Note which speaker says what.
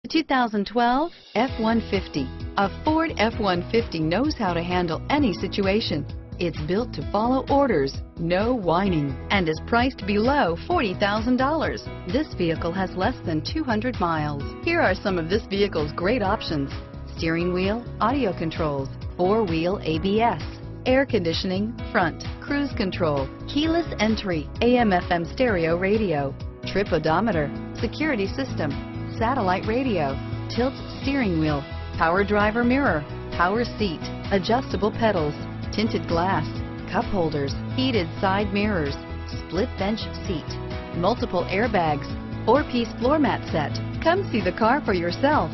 Speaker 1: 2012 F-150. A Ford F-150 knows how to handle any situation. It's built to follow orders, no whining, and is priced below $40,000. This vehicle has less than 200 miles. Here are some of this vehicle's great options: steering wheel audio controls, four-wheel ABS, air conditioning, front, cruise control, keyless entry, AM/FM stereo radio, trip odometer, security system, satellite radio, tilt steering wheel, power driver mirror, power seat, adjustable pedals, tinted glass, cup holders, heated side mirrors, split bench seat, multiple airbags, four-piece floor mat set. Come see the car for yourself.